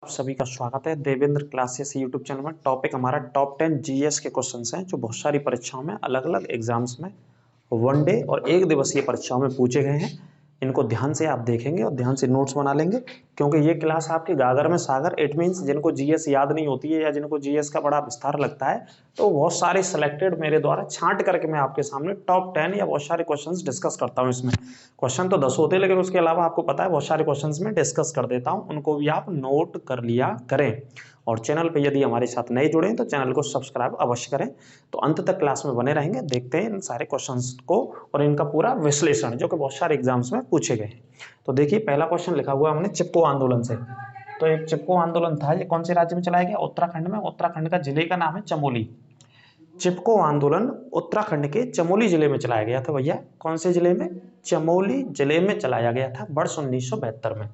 आप सभी का स्वागत है देवेंद्र क्लासेस यूट्यूब चैनल में। टॉपिक हमारा टॉप 10 जीएस के क्वेश्चंस हैं जो बहुत सारी परीक्षाओं में अलग अलग एग्जाम्स में वनडे और एक दिवसीय परीक्षाओं में पूछे गए हैं। इनको ध्यान से आप देखेंगे और ध्यान से नोट्स बना लेंगे, क्योंकि ये क्लास आपकी गागर में सागर। इट मीन्स जिनको जीएस याद नहीं होती है या जिनको जीएस का बड़ा विस्तार लगता है, तो बहुत सारे सिलेक्टेड मेरे द्वारा छांट करके मैं आपके सामने टॉप 10 या बहुत सारे क्वेश्चंस डिस्कस करता हूं। इसमें क्वेश्चन तो 10 होते हैं, लेकिन उसके अलावा आपको पता है बहुत सारे क्वेश्चंस में डिस्कस कर देता हूं, उनको भी आप नोट कर लिया करें। और चैनल पे यदि हमारे साथ नए जुड़े हैं तो चैनल को सब्सक्राइब अवश्य करें। तो अंत तक क्लास में बने रहेंगे, देखते हैं इन सारे क्वेश्चंस को और इनका पूरा विश्लेषण जो कि बहुत सारे एग्जाम्स में पूछे गए हैं। तो देखिए, पहला क्वेश्चन लिखा हुआ है हमने चिपको आंदोलन से। तो एक चिपको आंदोलन था, ये कौन से राज्य में चलाया गया? उत्तराखंड में। उत्तराखंड का जिले का नाम है चमोली। चिपको आंदोलन उत्तराखंड के चमोली जिले में चलाया गया था भैया। कौन से जिले में? चमोली जिले में चलाया गया था, वर्ष 1972 में।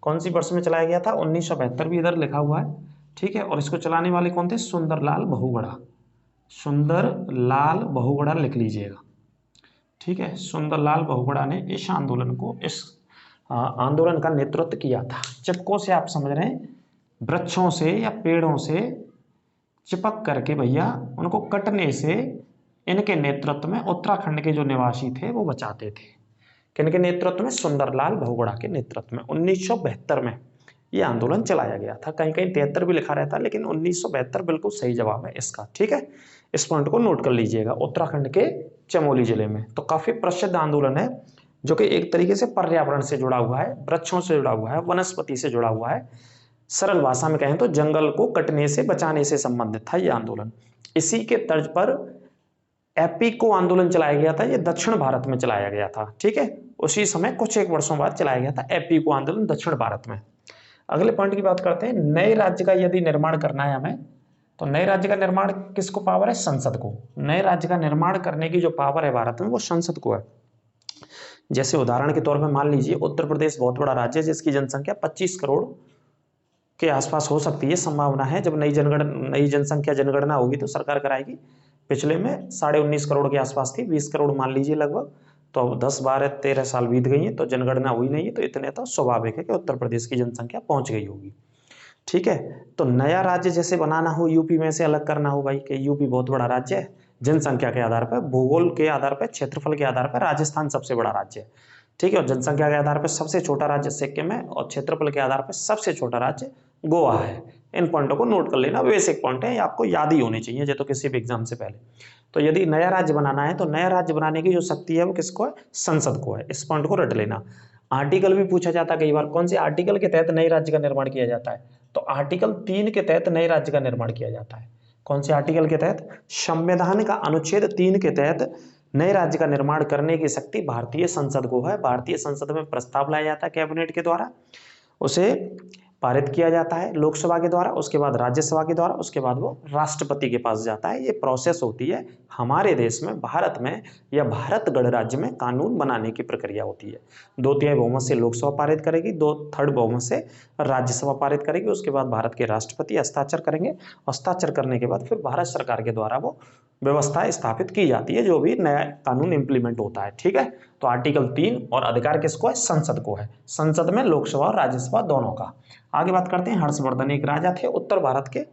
कौन सी वर्ष में चलाया गया था? 1972 भी इधर लिखा हुआ है, ठीक है। और इसको चलाने वाले कौन थे? सुंदरलाल बहुगुणा। सुंदरलाल बहुगुणा लिख लीजिएगा, ठीक है। सुंदरलाल बहुगुणा ने इस आंदोलन को, इस आंदोलन का नेतृत्व किया था। चिपको से आप समझ रहे हैं, वृक्षों से या पेड़ों से चिपक करके भैया उनको कटने से इनके नेतृत्व में उत्तराखंड के जो निवासी थे वो बचाते थे। किनके नेतृत्व में? सुंदरलाल बहुगुणा के नेतृत्व में 1972 में ये आंदोलन चलाया गया था। कहीं कहीं 73 भी लिखा रहता है, लेकिन 1972 बिल्कुल सही जवाब है इसका, ठीक है। इस पॉइंट को नोट कर लीजिएगा, उत्तराखंड के चमोली जिले में। तो काफी प्रसिद्ध आंदोलन है जो कि एक तरीके से पर्यावरण से जुड़ा हुआ है, वृक्षों से जुड़ा हुआ है, वनस्पति से जुड़ा हुआ है। सरल भाषा में कहें तो जंगल को कटने से बचाने से संबंधित था यह आंदोलन। इसी के तर्ज पर एपीको आंदोलन चलाया गया था, यह दक्षिण भारत में चलाया गया था, ठीक है। उसी समय कुछ एक वर्षों बाद चलाया गया था एपीको आंदोलन दक्षिण भारत में। अगले पॉइंट की बात करते हैं। नए राज्य का यदि निर्माण करना है हमें, तो नए राज्य का निर्माण किसको पावर है? संसद को। नए राज्य का निर्माण करने की जो पावर है भारत में, वो संसद को है। जैसे उदाहरण के तौर पर मान लीजिए, उत्तर प्रदेश बहुत बड़ा राज्य है जिसकी जनसंख्या 25 करोड़ के आसपास हो सकती है, संभावना है। जब नई जनसंख्या जनगणना होगी तो सरकार कराएगी। पिछले में 19.5 करोड़ के आसपास थी, 20 करोड़ मान लीजिए लगभग। तो अब 10, 12, 13 साल बीत गई हैं तो जनगणना हुई नहीं है, तो इतने तो स्वाभाविक है कि उत्तर प्रदेश की जनसंख्या पहुंच गई होगी, ठीक है। तो नया राज्य जैसे बनाना हो, यूपी में से अलग करना हो भाई, कि यूपी बहुत बड़ा राज्य है, जनसंख्या के आधार पर, भूगोल के आधार पर, क्षेत्रफल के आधार पर राजस्थान सबसे बड़ा राज्य है, ठीक है। और जनसंख्या के आधार पर सबसे छोटा राज्य सिक्किम है, और क्षेत्रफल के आधार पर सबसे छोटा राज्य गोवा है। इन पॉइंटों को नोट कर लेना, बेसिक पॉइंट है, ये आपको याद ही होने चाहिए ये तो किसी भी एग्जाम से पहले। तो यदि नया राज्य बनाना है तो नया राज्य बनाने की जो शक्ति है वो किसको है? संसद को है। इस पॉइंट को रट लेना। आर्टिकल भी पूछा जाता है कई बार, कौन से आर्टिकल के तहत नए राज्य का निर्माण किया जाता है? तो आर्टिकल 3 के तहत नए राज्य का निर्माण किया जाता है। कौन से आर्टिकल के तहत? संविधान का अनुच्छेद 3 के तहत नए राज्य का निर्माण करने की शक्ति भारतीय संसद को है। भारतीय संसद में प्रस्ताव लाया जाता है कैबिनेट के द्वारा, उसे पारित किया जाता है लोकसभा के द्वारा, उसके बाद राज्यसभा के द्वारा, उसके बाद वो राष्ट्रपति के पास जाता है। ये प्रोसेस होती है हमारे देश में, भारत में या भारत गणराज्य में कानून बनाने की प्रक्रिया होती है। 2/3 बहुमत से लोकसभा पारित करेगी, 2/3 बहुमत से राज्यसभा पारित करेगी, उसके बाद भारत के राष्ट्रपति हस्ताक्षर करेंगे। हस्ताक्षर करने के बाद फिर भारत सरकार के द्वारा वो व्यवस्था स्थापित की जाती है, जो भी नया कानून इंप्लीमेंट होता है, ठीक है। तो आर्टिकल 3, और अधिकार किसको है? संसद को है। संसद में लोकसभा और राज्यसभा दोनों का। आगे बात करते हैं। हर्षवर्धन एक राजा थे उत्तर भारत के,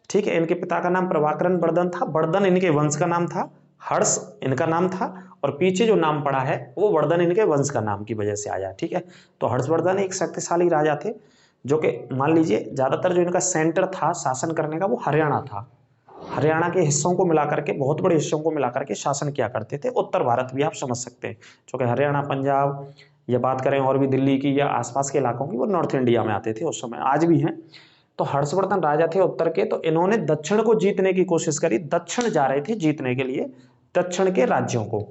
ठीक है। इनके पिता का नाम प्रभाकरण वर्धन था। वर्धन इनके वंश का नाम था, हर्ष इनका नाम था, और पीछे जो नाम पड़ा है वो वर्धन इनके वंश का नाम की वजह से आया, ठीक है। तो हर्षवर्धन एक शक्तिशाली राजा थे, जो कि मान लीजिए ज्यादातर जो इनका सेंटर था शासन करने का वो हरियाणा था। हरियाणा के हिस्सों को मिलाकर के, बहुत बड़े हिस्सों को मिलाकर के शासन किया करते थे। उत्तर भारत भी आप समझ सकते हैं, क्योंकि हरियाणा, पंजाब, या बात करें और भी दिल्ली की या आसपास के इलाकों की, वो नॉर्थ इंडिया में आते थे उस समय, आज भी हैं। तो हर्षवर्धन राजा थे उत्तर के, तो इन्होंने दक्षिण को जीतने की कोशिश करी। दक्षिण जा रहे थे जीतने के लिए, दक्षिण के राज्यों को,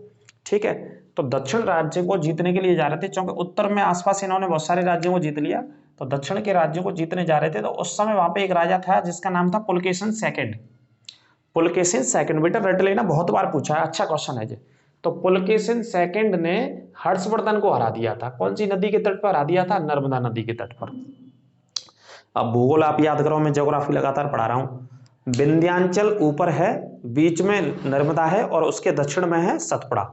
ठीक है। तो दक्षिण राज्य को जीतने के लिए जा रहे थे, क्योंकि उत्तर में आसपास इन्होंने बहुत सारे राज्यों को जीत लिया, तो दक्षिण के राज्यों को जीतने जा रहे थे। तो उस समय वहां पे एक राजा था जिसका नाम था पुलकेशिन सेकंड। पुलकेशिन सेकंड, बेटा रट लेना, बहुत बार पूछा है, अच्छा क्वेश्चन है जी। तो पुलकेशिन सेकंड ने हर्षवर्धन को हरा दिया था। कौन सी नदी के तट पर हरा दिया था? नर्मदा नदी के तट पर। अब भूगोल आप याद करो, मैं ज्योग्राफी लगातार पढ़ा रहा हूं। विंध्याचल ऊपर है, बीच में नर्मदा है, और उसके दक्षिण में है सतपुड़ा।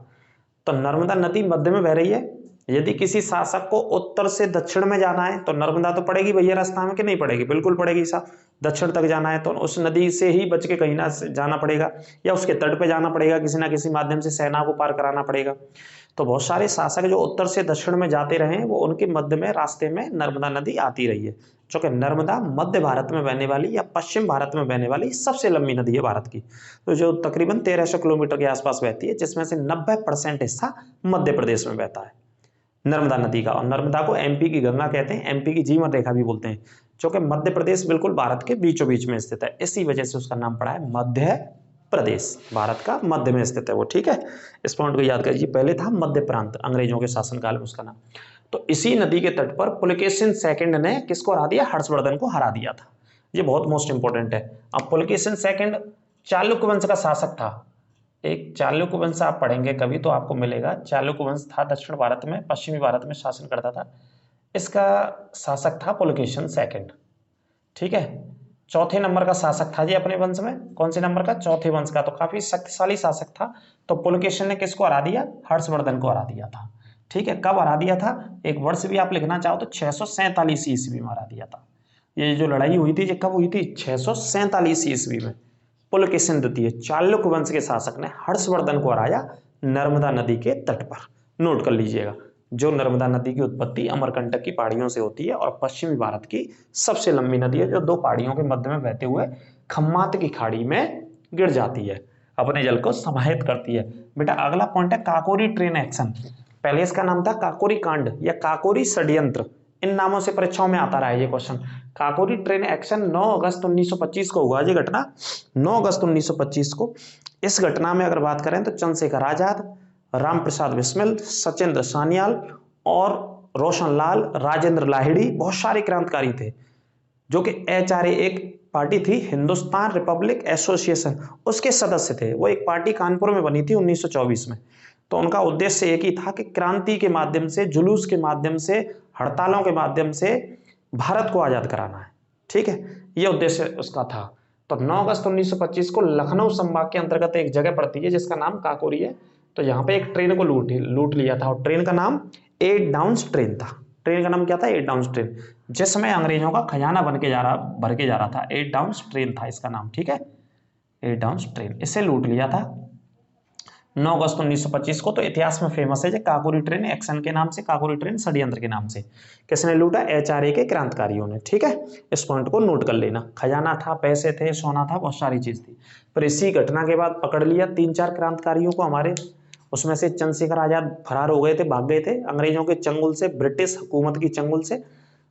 तो नर्मदा नदी मध्य में बह रही है, यदि किसी शासक को उत्तर से दक्षिण में जाना है तो नर्मदा तो पड़ेगी भैया रास्ता में, कि नहीं पड़ेगी? बिल्कुल पड़ेगी साहब। दक्षिण तक जाना है तो उस नदी से ही बच के कहीं ना जाना पड़ेगा, या उसके तट पे जाना पड़ेगा, किसी ना किसी माध्यम से सेना को पार कराना पड़ेगा। तो बहुत सारे शासक जो उत्तर से दक्षिण में जाते रहे, वो उनके मध्य में रास्ते में नर्मदा नदी आती रही है। क्योंकि नर्मदा मध्य भारत में बहने वाली या पश्चिम भारत में बहने वाली सबसे लंबी नदी है भारत की, तो जो तकरीबन 1300 किलोमीटर के आसपास बहती है, जिसमें से 90% हिस्सा मध्य प्रदेश में बहता है नर्मदा नदी का। और नर्मदा को एमपी की गंगा कहते हैं, एमपी की जीवन रेखा भी बोलते हैं, क्योंकि मध्य प्रदेश बिल्कुल भारत के बीचों बीच में स्थित है, इसी वजह से उसका नाम पड़ा है मध्य प्रदेश। भारत का मध्य में स्थित है वो, ठीक है। इस पॉइंट को याद करिए। पहले था मध्य प्रांत, अंग्रेजों के शासनकाल में उसका नाम। तो इसी नदी के तट पर पुलकेशिन सेकंड ने किसको हरा दिया? हर्षवर्धन को हरा दिया था। ये बहुत मोस्ट इंपोर्टेंट है। अब पुलकेशिन सेकंड चालुक्य वंश का शासक था। एक चालुक्य वंश आप पढ़ेंगे कभी तो आपको मिलेगा, चालुक्य वंश था, दक्षिण भारत में, पश्चिमी भारत में शासन करता था। इसका शासक था पुलकेशिन सेकंड, ठीक है। चौथे नंबर का शासक था जी अपने वंश में। कौन से नंबर का? चौथे वंश का। तो काफी शक्तिशाली शासक था। तो पुलकेशिन ने किसको हरा दिया? हर्षवर्धन को हरा दिया था, ठीक है। कब हरा दिया था? एक वर्ष भी आप लिखना चाहो तो 647 ईस्वी में हरा दिया था। ये जो लड़ाई हुई थी, ये कब हुई थी? 647 ईस्वी में। पुलकेशिन द्वितीय चालुक्य वंश के शासक ने हर्षवर्धन को हराया नर्मदा नदी के तट पर। नोट कर लीजिएगा, जो नर्मदा नदी की उत्पत्ति अमरकंटक की पहाड़ियों से होती है और पश्चिमी भारत की सबसे लंबी नदी है, जो दो पहाड़ियों के मध्य में बहते हुए खम्मात की खाड़ी में गिर जाती है, अपने जल को समाहित करती है। बेटा अगला पॉइंट है काकोरी ट्रेन एक्शन। पहले इसका नाम था काकोरी कांड या काकोरी षड्यंत्र, इन नामों से परीक्षाओं में आता रहा है ये क्वेश्चन। काकोरी ट्रेन एक्शन 9 अगस्त 1925 को हुआ। ये घटना 9 अगस्त 1925 को। इस घटना में अगर बात करें तो चंद्रशेखर आजाद, राम प्रसाद बिस्मिल, सचिंद्र सान्याल और रोशनलाल राजेंद्र लाहिड़ी बहुत सारे क्रांतिकारी थे, जो कि HRA एक पार्टी थी, हिंदुस्तान रिपब्लिक एसोसिएशन, उसके सदस्य थे। वो एक पार्टी कानपुर में बनी थी 1924 में। तो उनका उद्देश्य एक ही था कि क्रांति के माध्यम से, जुलूस के माध्यम से, हड़तालों के माध्यम से भारत को आजाद कराना है, ठीक है। यह उद्देश्य उसका था। तो 9 अगस्त 1925 को लखनऊ संभाग के अंतर्गत एक जगह पड़ती है जिसका नाम काकोरी है। तो यहाँ पे एक ट्रेन को लूट लिया था और ट्रेन का नाम 8 डाउन्स ट्रेन था। ट्रेन का नाम क्या था? 8 डाउन्स ट्रेन, जिसमें अंग्रेजों का खजाना भर के जा रहा था। 8 डाउन्स ट्रेन था इसका नाम, ठीक है। 8 डाउन्स ट्रेन, इसे लूट लिया था 9 अगस्त 1925 को। तो इतिहास में फेमस है जो काकोरी ट्रेन एक्शन के नाम से, काकोरी ट्रेन षड्यंत्र के नाम से। किसने लूटा? HRA के क्रांतिकारियों ने, ठीक है। इस पॉइंट को नोट कर लेना। खजाना था, पैसे थे, सोना था, बहुत सारी चीज थी। फिर इसी घटना के बाद पकड़ लिया 3-4 क्रांतिकारियों को हमारे। उसमें से चंद्रशेखर आजाद फरार हो गए थे, भाग गए थे अंग्रेजों के चंगुल से, ब्रिटिश हुकूमत की चंगुल से।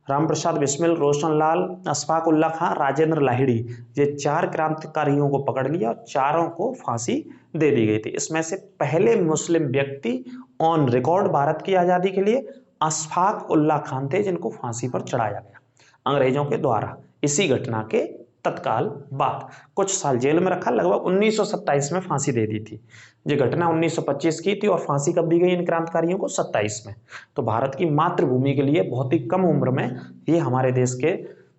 राम प्रसाद बिस्मिल, रोशनलाल, अशफाक उल्ला खां, राजेंद्र लाहिड़ी, ये 4 क्रांतिकारियों को पकड़ लिया और चारों को फांसी दे दी गई थी। इसमें से पहले मुस्लिम व्यक्ति ऑन रिकॉर्ड भारत की आजादी के लिए अशफाक उल्ला खान थे, जिनको फांसी पर चढ़ाया गया अंग्रेजों के द्वारा। इसी घटना के तत्काल बाद कुछ साल जेल में रखा, लगभग 1927 में फांसी दे दी थी। ये घटना 1925 की थी और फांसी कब दी गई इन क्रांतिकारियों को? 27 में। तो भारत की मातृभूमि के लिए बहुत ही कम उम्र में ये हमारे देश के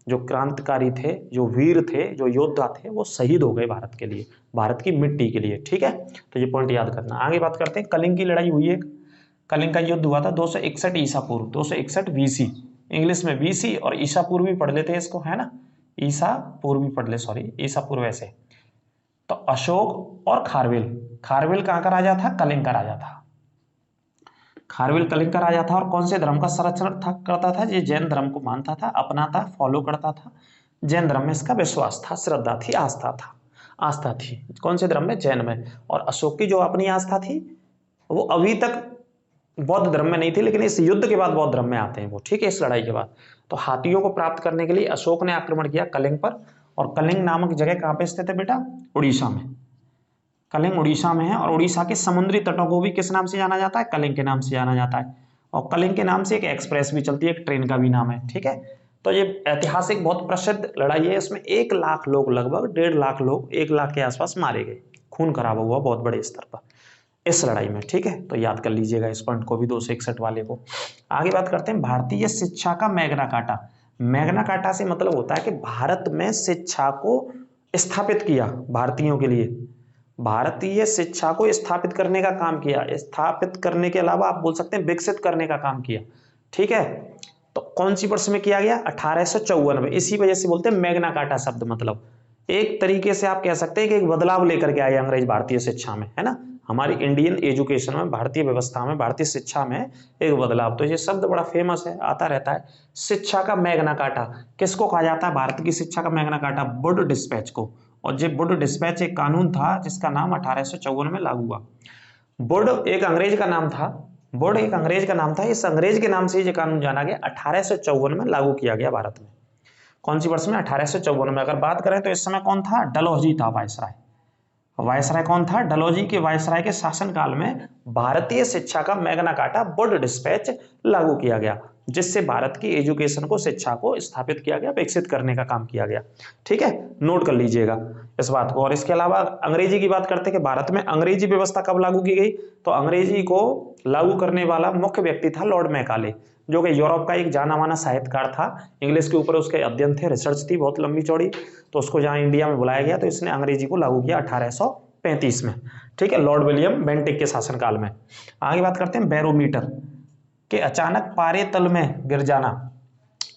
जो क्रांतिकारी थे, जो वीर थे, जो योद्धा थे, वो शहीद हो गए भारत के लिए, भारत की मिट्टी के लिए, ठीक है। तो ये पॉइंट याद करना। आगे बात करते हैं, कलिंग की लड़ाई हुई है। कलिंग का युद्ध हुआ था 261 ईसा पूर्व, 261 BC। इंग्लिश में BC और ईसा पूर्व भी पढ़ लेते हैं इसको, है ना। ईसा पूर्व भी पढ़ ले, सॉरी ईसा पूर्व ऐसे। तो अशोक और खारवेल कहाँ का राजा था? कलिंग का राजा था। खारवेल कलिंग का राजा था और कौन से धर्म का संरक्षण करता था? ये जैन धर्म को मानता था, अपनाता, फॉलो करता था। जैन धर्म में इसका विश्वास था, श्रद्धा थी, आस्था थी। कौन से धर्म में? जैन में। और अशोक की जो अपनी आस्था थी वो अभी तक बौद्ध धर्म में नहीं थी, लेकिन इस युद्ध के बाद बौद्ध धर्म में आते हैं वो, ठीक है, इस लड़ाई के बाद। तो हाथियों को प्राप्त करने के लिए अशोक ने आक्रमण किया कलिंग पर। और कलिंग नामक जगह कहाँ पे स्थित है बेटा? उड़ीसा में। कलिंग उड़ीसा में है और उड़ीसा के समुद्री तटों को भी किस नाम से जाना जाता है? कलिंग के नाम से जाना जाता है। और कलिंग के नाम से एक एक्सप्रेस भी चलती है, एक ट्रेन का भी नाम है, ठीक है। तो ये ऐतिहासिक बहुत प्रसिद्ध लड़ाई है। इसमें 1 लाख लोग, लगभग 1.5 लाख लोग, 1 लाख के आसपास मारे गए, खून खराबा हुआ बहुत बड़े स्तर पर इस लड़ाई में, ठीक है। तो याद कर लीजिएगा इस पॉइंट को भी, 261 वाले को। आगे बात करते हैं भारतीय शिक्षा का मैग्ना कार्टा। मैग्ना कार्टा से मतलब होता है कि भारत में शिक्षा को स्थापित किया भारतीयों के लिए, भारतीय शिक्षा को स्थापित करने का काम किया। स्थापित करने के अलावा आप बोल सकते हैं विकसित करने का काम किया। ठीक है, तो कौन सी वर्ष में किया गया? 1854 में। इसी वजह से बोलते हैं मैग्ना कार्टा शब्द, मतलब एक तरीके से आप कह सकते हैं कि एक बदलाव लेकर के आए अंग्रेज भारतीय शिक्षा में, है ना, हमारी इंडियन एजुकेशन में, भारतीय व्यवस्था में, भारतीय शिक्षा में एक बदलाव। तो ये शब्द बड़ा फेमस है, आता रहता है, शिक्षा का मैग्ना कार्टा। किसको कहा जाता है भारत की शिक्षा का मैग्ना कार्टा? वुड डिस्पैच को। और ये वुड डिस्पैच एक कानून था जिसका नाम 1854 में लागू हुआ। वुड एक अंग्रेज का नाम था, वुड एक अंग्रेज का नाम था, इस अंग्रेज के नाम से ये कानून जाना गया। 1854 में लागू किया गया भारत में। कौन सी वर्ष में? 1854 में। अगर बात करें तो इस समय कौन था? डलहौजी था वायसराय। वायसराय कौन था? डलहौजी के वायसराय के शासनकाल में भारतीय शिक्षा का मैग्ना कार्टा वुड डिस्पैच लागू किया गया, जिससे भारत की एजुकेशन को, शिक्षा को स्थापित किया गया, विकसित करने का काम किया गया। ठीक है, नोट कर लीजिएगा इस बात को। और इसके अलावा अंग्रेजी की बात करते हैं कि भारत में अंग्रेजी व्यवस्था कब लागू की गई, तो अंग्रेजी को लागू करने वाला मुख्य व्यक्ति था लॉर्ड मैकाले, जो कि यूरोप का एक जाना माना साहित्यकार था। इंग्लिश के ऊपर उसके अध्ययन थे, रिसर्च थी बहुत लंबी चौड़ी। तो उसको जहां इंडिया में बुलाया गया तो इसने अंग्रेजी को लागू किया 1835 में। ठीक है, लॉर्ड विलियम बेंटिक के शासनकाल में। आगे बात करते हैं बैरोमीटर के अचानक पारे तल में गिर जाना।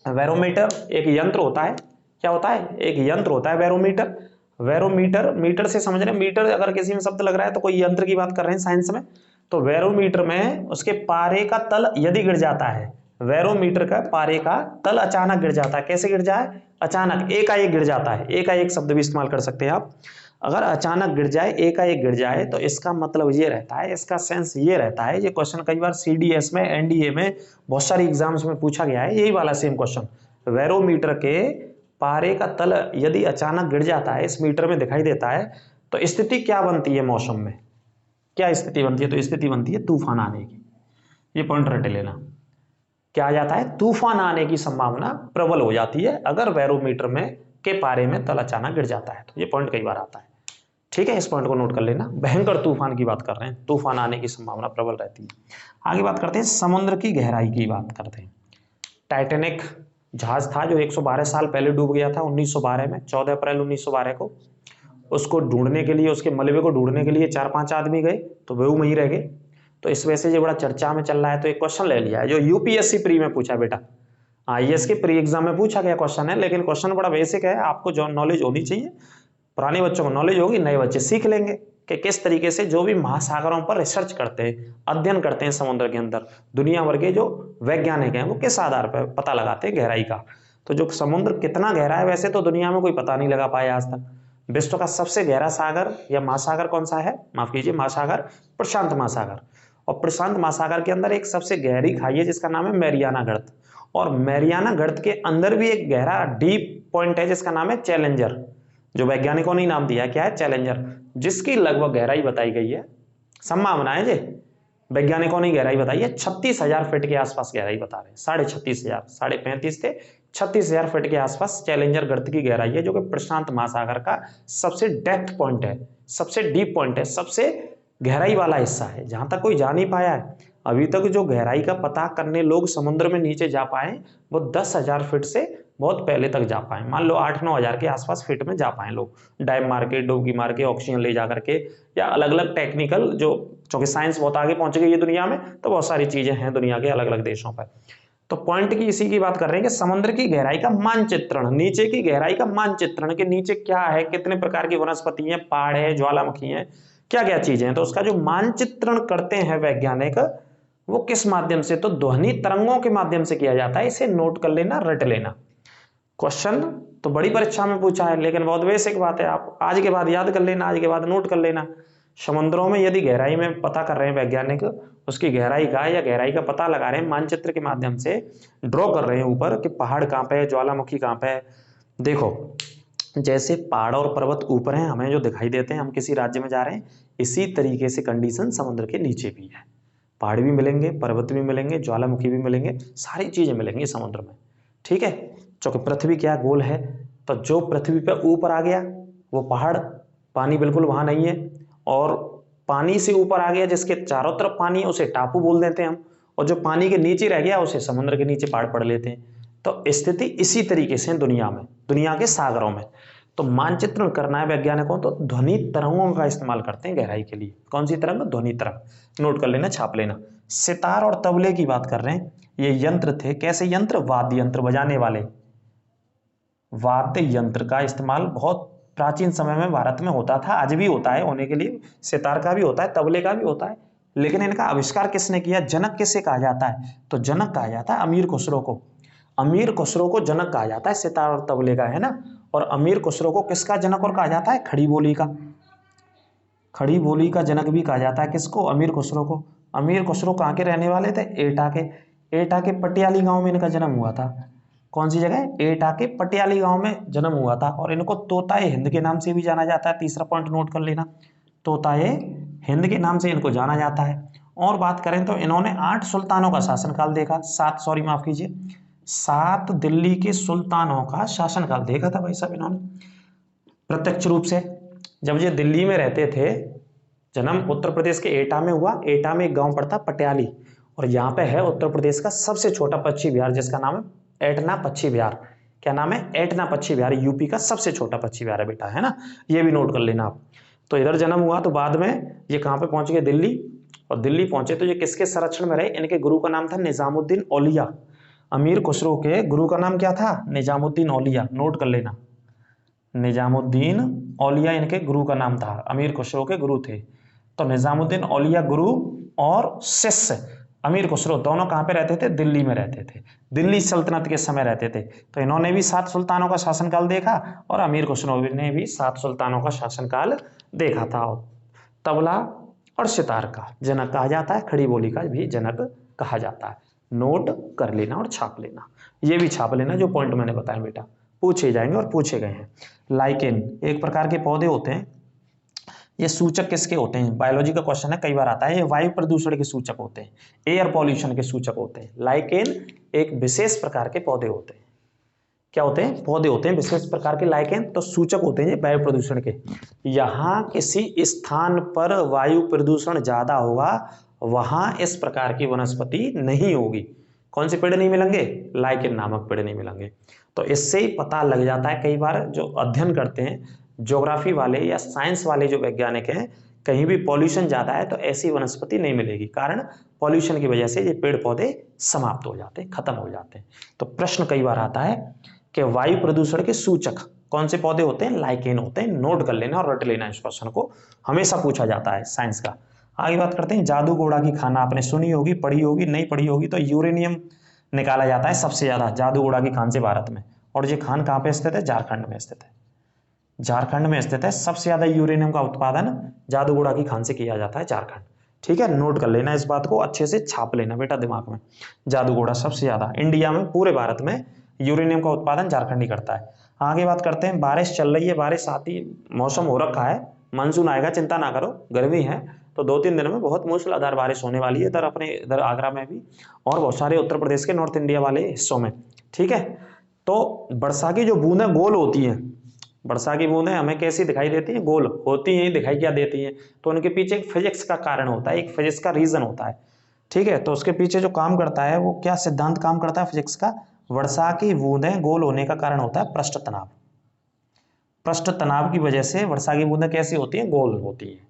बैरोमीटर एक यंत्र होता है। क्या होता है? एक यंत्र होता है बैरोमीटर। बैरोमीटर, मीटर से समझ रहे हैं, मीटर अगर किसी में शब्द लग रहा है तो कोई यंत्र की बात कर रहे हैं साइंस में। तो बैरोमीटर में उसके पारे का तल यदि गिर जाता है, बैरोमीटर का पारे का तल अचानक गिर जाता है। कैसे गिर जाए? अचानक, एकाएक गिर जाता है। एकाएक शब्द भी इस्तेमाल कर सकते हैं आप। अगर अचानक गिर जाए, एकाएक गिर जाए, तो इसका मतलब ये रहता है, इसका सेंस ये रहता है, ये क्वेश्चन कई बार सीडीएस में, एनडीए में, बहुत सारी एग्जाम्स में पूछा गया है, यही वाला सेम क्वेश्चन। बैरोमीटर के पारे का तल यदि अचानक गिर जाता है, इस मीटर में दिखाई देता है, तो स्थिति क्या बनती है मौसम में? क्या स्थिति बनती है? तो स्थिति बनती है तूफान आने की। ये पॉइंट रट लेना। क्या आ जाता है? तूफान आने की संभावना प्रबल हो जाती है अगर बैरोमीटर में के पारे में तल अचानक गिर जाता है। तो ये पॉइंट कई बार आता है। ठीक है, इस पॉइंट को नोट कर लेना। भयंकर तूफान की बात कर रहे हैं, तूफान आने की संभावना प्रबल रहती है। आगे बात करते हैं समुद्र की गहराई की बात करते हैं। टाइटैनिक जहाज था जो 112 साल पहले डूब गया था 1912 में, 14 अप्रैल 1912 को। उसको ढूंढने के लिए, उसके मलबे को ढूंढने के लिए 4-5 आदमी गए, तो वे वहीं रह गए। तो इस वजह से ये बड़ा चर्चा में चल रहा है। तो एक क्वेश्चन ले लिया है जो यूपीएससी प्री में पूछा बेटा, आईएएस के प्री एग्जाम में पूछा गया क्वेश्चन है, लेकिन क्वेश्चन बड़ा बेसिक है, आपको जो नॉलेज होनी चाहिए। पुराने बच्चों को नॉलेज होगी, नए बच्चे सीख लेंगे कि किस तरीके से जो भी महासागरों पर रिसर्च करते हैं, अध्ययन करते हैं समुद्र के अंदर, दुनिया भर के जो वैज्ञानिक हैं वो किस आधार पर पता लगाते हैं गहराई का। तो जो समुद्र कितना गहरा है, वैसे तो दुनिया में कोई पता नहीं लगा पाया आज तक। विश्व का सबसे गहरा सागर या महासागर कौन सा है? माफ कीजिए, महासागर प्रशांत महासागर। और प्रशांत महासागर के अंदर एक सबसे गहरी खाई है जिसका नाम है मैरियाना गर्त। और मैरियाना गर्त के अंदर भी एक गहरा डीप पॉइंट है जिसका नाम है चैलेंजर, जो वैज्ञानिकों ने नाम दिया है। क्या है? चैलेंजर, जिसकी लगभग गहराई बताई गई है, संभावना है जी, वैज्ञानिकों ने गहराई बताई है 36,000 फीट के आसपास गहराई बता रहे हैं। 36,500, 35.5 थे, 36,000 फीट के आसपास चैलेंजर गर्त की गहराई है, जो कि प्रशांत महासागर का सबसे डेप्थ पॉइंट है, सबसे डीप पॉइंट है, सबसे गहराई वाला हिस्सा है, जहां तक कोई जा नहीं पाया है अभी तक। जो गहराई का पता करने लोग समुद्र में नीचे जा पाए वो 10,000 फीट से बहुत पहले तक जा पाए। मान लो 8-9 हजार के आसपास फीट में जा पाए लोग, डाइव मार के, डुबकी मार के, ऑक्सीजन ले जा करके, या अलग अलग टेक्निकल, जो चूंकि साइंस बहुत आगे पहुंच गई है दुनिया में, तो बहुत सारी चीजें हैं दुनिया के अलग अलग देशों पर। तो पॉइंट की इसी की बात कर रहे हैं कि समुद्र की गहराई का मानचित्रण, नीचे की गहराई का मानचित्रण, के नीचे क्या है, कितने प्रकार की वनस्पति है, पहाड़ है, ज्वालामुखी है, क्या क्या चीजें हैं। तो उसका जो मानचित्रण करते हैं वैज्ञानिक, वो किस माध्यम से? तो ध्वनि तरंगों के माध्यम से किया जाता है। इसे नोट कर लेना, रट लेना। क्वेश्चन तो बड़ी परीक्षा में पूछा है, लेकिन बहुत बेसिक बात है, आप आज के बाद याद कर लेना, आज के बाद नोट कर लेना। समुद्रों में यदि गहराई में पता कर रहे हैं वैज्ञानिक, उसकी गहराई का या गहराई का पता लगा रहे हैं, मानचित्र के माध्यम से ड्रॉ कर रहे हैं ऊपर कि पहाड़ कहाँ पे है, ज्वालामुखी कहाँ पे है। देखो, जैसे पहाड़ और पर्वत ऊपर हैं, हमें जो दिखाई देते हैं, हम किसी राज्य में जा रहे हैं, इसी तरीके से कंडीशन समुद्र के नीचे भी है। पहाड़ भी मिलेंगे, पर्वत भी मिलेंगे, ज्वालामुखी भी मिलेंगे, सारी चीजें मिलेंगी समुद्र में। ठीक है, क्योंकि पृथ्वी क्या गोल है, तो जो पृथ्वी पे ऊपर आ गया वो पहाड़, पानी बिल्कुल वहां नहीं है, और पानी से ऊपर आ गया जिसके चारों तरफ पानी है उसे टापू बोल देते हैं हम, और जो पानी के नीचे रह गया उसे समुद्र के नीचे पहाड़ पढ़ लेते हैं। तो स्थिति इसी तरीके से दुनिया में, दुनिया के सागरों में। तो मानचित्रण करना है वैज्ञानिकों तो ध्वनि तरंगों का इस्तेमाल करते हैं गहराई के लिए। कौन सी तरंग? ध्वनि तरंग। नोट कर लेना, छाप लेना। सितार और तबले की बात कर रहे हैं, ये यंत्र थे। कैसे यंत्र? वाद्य यंत्र, बजाने वाले वाद्य यंत्र का इस्तेमाल बहुत प्राचीन समय में भारत में होता था, आज भी होता है होने के लिए। सितार का भी होता है, तबले का भी होता है, लेकिन इनका आविष्कार किसने किया? जनक किसे कहा जाता है? तो जनक कहा जाता है अमीर खुसरो को। अमीर खुसरो को जनक कहा जाता है सितार और तबले का, है ना। और अमीर खुसरो को किसका जनक और कहा जाता है? खड़ी बोली का। खड़ी बोली का जनक भी कहा जाता है किसको? अमीर खुसरो को। अमीर खुसरो कहाँ के रहने वाले थे? एटा के। एटा के पटियाली गांव में इनका जन्म हुआ था। कौन सी जगह? एटा के पटियाली गांव में जन्म हुआ था। और इनको तोताए हिंद के नाम से भी जाना जाता है। तीसरा पॉइंट नोट कर लेना, तोताए हिंद के नाम से इनको जाना जाता है। और बात करें तो इन्होंने 8 सुल्तानों का शासनकाल देखा। 7, सॉरी माफ कीजिए, 7 दिल्ली के सुल्तानों का शासनकाल देखा था भाई साहब इन्होंने प्रत्यक्ष रूप से। जब ये दिल्ली में रहते थे, जन्म उत्तर प्रदेश के एटा में हुआ। एटा में एक गांव पड़ता पटियाली, और यहाँ पे है उत्तर प्रदेश का सबसे छोटा पक्षी विहार जिसका नाम है एटना पक्षी विहार। क्या नाम है? एटना पक्षी विहार। यूपी का सबसे छोटा पक्षी विहार है बेटा, है ना। ये भी नोट कर लेना आप। तो इधर जन्म हुआ, तो बाद में ये कहाँ पे पहुंच गए? दिल्ली। और दिल्ली पहुंचे तो ये किसके संरक्षण में रहे? इनके गुरु का नाम था निजामुद्दीन औलिया। अमीर खुसरो के गुरु का नाम क्या था? निजामुद्दीन औलिया। नोट कर लेना, निजामुद्दीन औलिया इनके गुरु का नाम था। अमीर खुसरो के गुरु थे। तो निजामुद्दीन औलिया गुरु और शिष्य अमीर खुसरो दोनों कहाँ पे रहते थे? दिल्ली में रहते थे। दिल्ली सल्तनत के समय रहते थे। तो इन्होंने भी 7 सुल्तानों का शासनकाल देखा, और अमीर खुसरो ने भी 7 सुल्तानों का शासनकाल देखा था। तबला और सितार का जनक कहा जाता है, खड़ी बोली का भी जनक कहा जाता है। नोट कर लेना और छाप लेना। ये भी छाप लेना जो पॉइंट मैंने बताया बेटा, पूछे जाएंगे और पूछे गए हैं। लाइकेन एक प्रकार के पौधे होते हैं। ये सूचक किसके होते हैं? बायोलॉजी का क्वेश्चन है, कई बार आता है। ये वायु प्रदूषण के सूचक होते हैं, एयर पॉल्यूशन के सूचक होते हैं। लाइकेन एक विशेष प्रकार के पौधे होते हैं। क्या होते हैं? पौधे होते हैं विशेष प्रकार के। लाइकेन तो सूचक होते हैं वायु प्रदूषण के। यहाँ किसी स्थान पर वायु प्रदूषण ज्यादा होगा, वहां इस प्रकार की वनस्पति नहीं होगी। कौन से पेड़ नहीं मिलेंगे? लाइकेन नामक पेड़ नहीं मिलेंगे। तो इससे ही पता लग जाता है, कई बार जो अध्ययन करते हैं ज्योग्राफी वाले या साइंस वाले जो वैज्ञानिक हैं, कहीं भी पॉल्यूशन ज्यादा है तो ऐसी वनस्पति नहीं मिलेगी। कारण पॉल्यूशन की वजह से ये पेड़ पौधे समाप्त हो जाते हैं, खत्म हो जाते हैं। तो प्रश्न कई बार आता है कि वायु प्रदूषण के सूचक कौन से पौधे होते हैं? लाइकेन होते हैं। नोट कर लेना और रट लेना, इस क्वेश्चन को हमेशा पूछा जाता है साइंस का। आगे बात करते हैं, जादू घोड़ा की खाना आपने सुनी होगी, पढ़ी होगी, नहीं पढ़ी होगी। तो यूरेनियम निकाला जाता है सबसे ज्यादा जादू घोड़ा की खान से भारत में। और ये खान कहाँ पे स्थित है? झारखंड में स्थित है। झारखंड में स्थित है। सबसे ज्यादा यूरेनियम का उत्पादन जादूगोड़ा की खान से किया जाता है, झारखंड। ठीक है, नोट कर लेना, इस बात को अच्छे से छाप लेना बेटा दिमाग में। जादूगोड़ा सबसे ज्यादा इंडिया में, पूरे भारत में यूरेनियम का उत्पादन झारखंड ही करता है। आगे बात करते हैं, बारिश चल रही है, बारिश आती, मौसम हो रखा है, मानसून आएगा, चिंता ना करो। गर्मी है तो 2-3 दिन में बहुत मूसलाधार बारिश होने वाली है इधर अपने, इधर आगरा में भी, और बहुत सारे उत्तर प्रदेश के नॉर्थ इंडिया वाले हिस्सों में। ठीक है, तो वर्षा की जो बूंदें गोल होती हैं, वर्षा की बूंदें हमें कैसी दिखाई देती हैं? गोल होती हैं, दिखाई क्या देती हैं? तो उनके पीछे एक फिजिक्स का कारण होता है, एक फिजिक्स का रीजन होता है। ठीक है, तो उसके पीछे जो काम करता है वो क्या सिद्धांत काम करता है फिजिक्स का? वर्षा की बूंदें गोल होने का कारण होता है पृष्ठ तनाव। पृष्ठ तनाव की वजह से वर्षा की बूंदें कैसी होती हैं? गोल होती हैं।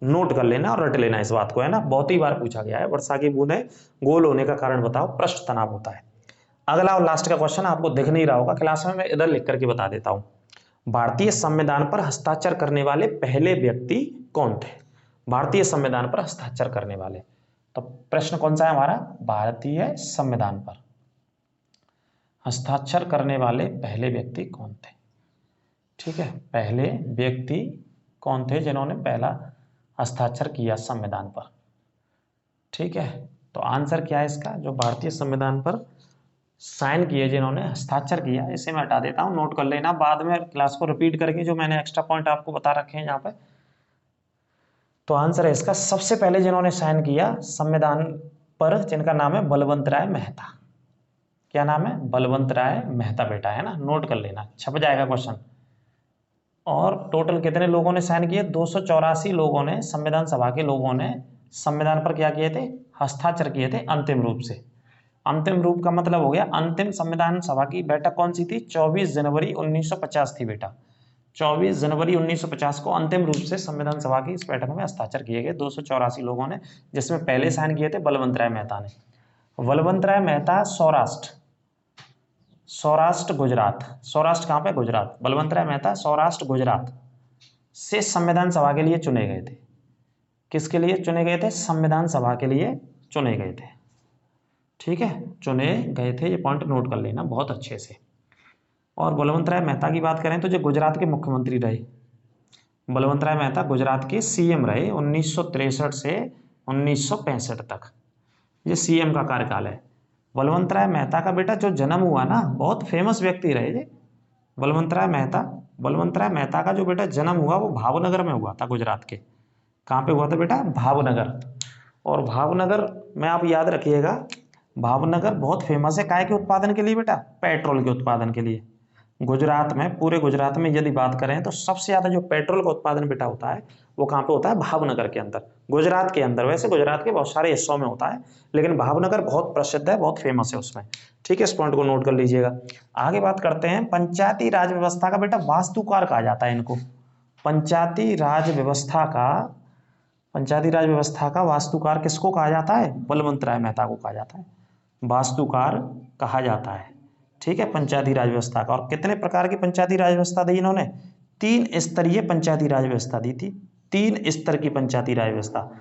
नोट कर लेना और रट लेना इस बात को, है ना, बहुत ही बार पूछा गया है। वर्षा की बूंदें गोल होने का कारण बताओ, पृष्ठ तनाव होता है। अगला और लास्ट का क्वेश्चन आपको दिख नहीं रहा होगा क्लास में, मैं इधर लिख करके बता देता हूं। भारतीय संविधान पर हस्ताक्षर करने वाले पहले व्यक्ति कौन थे? भारतीय संविधान पर हस्ताक्षर करने वाले, तो प्रश्न कौन सा है हमारा? भारतीय संविधान पर हस्ताक्षर करने वाले पहले व्यक्ति कौन थे? ठीक है, पहले व्यक्ति कौन थे जिन्होंने पहला हस्ताक्षर किया संविधान पर? ठीक है, तो आंसर क्या है इसका? जो भारतीय संविधान पर साइन किए, जिन्होंने हस्ताक्षर किया, इसे मैं हटा देता हूं, नोट कर लेना, बाद में क्लास को रिपीट करके जो मैंने एक्स्ट्रा पॉइंट आपको बता रखे हैं यहाँ पे। तो आंसर है इसका, सबसे पहले जिन्होंने साइन किया संविधान पर, जिनका नाम है बलवंत राय मेहता। क्या नाम है? बलवंत राय मेहता बेटा, है ना, नोट कर लेना, छप जाएगा क्वेश्चन। और टोटल कितने लोगों ने साइन किए? 284 लोगों ने, संविधान सभा के लोगों ने संविधान पर क्या किए थे? हस्ताक्षर किए थे अंतिम रूप से। अंतिम रूप का मतलब हो गया, अंतिम संविधान सभा की बैठक कौन सी थी? 24 जनवरी 1950 थी बेटा। 24 जनवरी 1950 को अंतिम रूप से संविधान सभा की इस बैठक में हस्ताक्षर किए गए 284 लोगों ने, जिसमें पहले साइन किए थे बलवंत राय मेहता ने। बलवंत राय मेहता सौराष्ट्र गुजरात, सौराष्ट्र कहाँ पे? गुजरात। बलवंत राय मेहता सौराष्ट्र गुजरात से संविधान सभा के लिए चुने गए थे। किसके लिए चुने गए थे? संविधान सभा के लिए चुने गए थे। ठीक है, चुने गए थे, ये पॉइंट नोट कर लेना बहुत अच्छे से। और बलवंत राय मेहता की बात करें तो जो गुजरात के मुख्यमंत्री रहे, बलवंत राय मेहता गुजरात के सीएम रहे 1963 से 1965 तक, ये सीएम का कार्यकाल है। बलवंत राय मेहता का बेटा जो जन्म हुआ ना, बहुत फेमस व्यक्ति रहे ये बलवंत राय मेहता का जो बेटा जन्म हुआ वो भावनगर में हुआ था, गुजरात के। कहाँ पे हुआ था बेटा? भावनगर। और भावनगर में आप याद रखिएगा, भावनगर बहुत फेमस है काय के उत्पादन के लिए बेटा? पेट्रोल के उत्पादन के लिए। गुजरात में, पूरे गुजरात में यदि बात करें तो सबसे ज्यादा जो पेट्रोल का उत्पादन बेटा होता है वो कहाँ पे होता है? भावनगर के अंदर, गुजरात के अंदर। वैसे गुजरात के बहुत सारे हिस्सों में होता है, लेकिन भावनगर बहुत प्रसिद्ध है, बहुत फेमस है उसमें। ठीक है, इस पॉइंट को नोट कर लीजिएगा। आगे बात करते हैं, पंचायती राज व्यवस्था का बेटा वास्तुकार कहा जाता है इनको। पंचायती राज व्यवस्था का वास्तुकार किसको कहा जाता है? बलवंत राय मेहता को कहा जाता है, वास्तुकार कहा जाता है। ठीक है, पंचायती राज व्यवस्था का। और कितने प्रकार की पंचायती राज व्यवस्था दी इन्होंने? 3 स्तरीय पंचायती राज व्यवस्था दी थी, 3 स्तर की पंचायती राज व्यवस्था।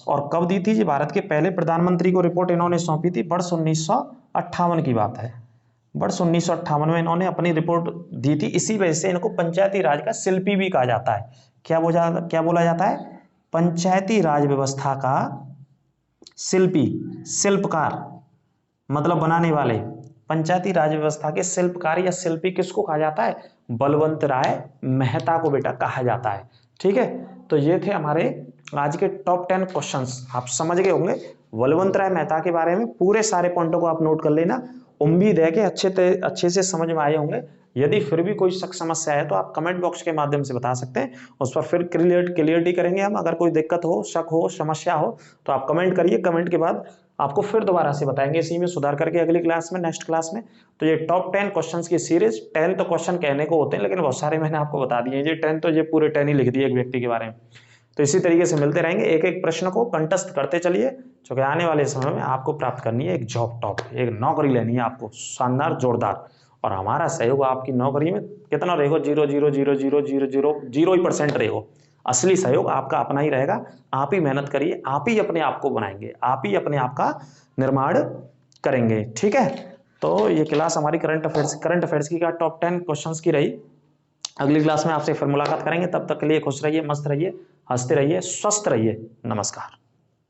और कब दी थी? जी भारत के पहले प्रधानमंत्री को रिपोर्ट इन्होंने सौंपी थी, वर्ष 1958 की बात है। वर्ष 1958 में इन्होंने अपनी रिपोर्ट दी थी। इसी वजह से इनको पंचायती राज का शिल्पी भी कहा जाता है। क्या बोला जाता है? पंचायती राज व्यवस्था का शिल्पी, शिल्पकार मतलब बनाने वाले। पंचायती राज व्यवस्था के शिल्पकार या शिल्पी किसको कहा जाता है? बलवंत राय मेहता को बेटा कहा जाता है। ठीक है, तो ये थे हमारे आज के टॉप 10 क्वेश्चंस। आप समझ गए होंगे बलवंत राय मेहता के बारे में, पूरे सारे पॉइंटों को आप नोट कर लेना। उम्मीद है कि अच्छे से समझ में आए होंगे। यदि फिर भी कोई समस्या है तो आप कमेंट बॉक्स के माध्यम से बता सकते हैं, उस पर फिर क्लियरिटी करेंगे हम। अगर कोई दिक्कत हो, शक हो, समस्या हो तो आप कमेंट करिए, कमेंट के बाद आपको फिर दोबारा से बताएंगे, इसी में सुधार करके अगली क्लास में, नेक्स्ट क्लास में। तो ये टॉप 10 क्वेश्चंस की सीरीज, 10 तो क्वेश्चन कहने को होते हैं लेकिन बहुत सारे मैंने आपको बता दिए। ये 10 तो ये पूरे 10 ही लिख दिए एक व्यक्ति के बारे में। तो इसी तरीके से मिलते रहेंगे, एक एक प्रश्न को कंटस्ट करते चलिए, क्योंकि आने वाले समय में आपको प्राप्त करनी है एक जॉब टॉप, एक नौकरी लेनी है आपको शानदार, जोरदार। और हमारा सहयोग आपकी नौकरी में कितना रहेगा? 0.0000000% रहेगा। असली सहयोग आपका अपना ही रहेगा। आप ही मेहनत करिए, आप ही अपने आप को बनाएंगे, आप ही अपने आप का निर्माण करेंगे। ठीक है, तो ये क्लास हमारी करंट अफेयर्स की टॉप 10 क्वेश्चंस की रही। अगली क्लास में आपसे फिर मुलाकात करेंगे, तब तक के लिए खुश रहिए, मस्त रहिए, हंसते रहिए, स्वस्थ रहिए। नमस्कार।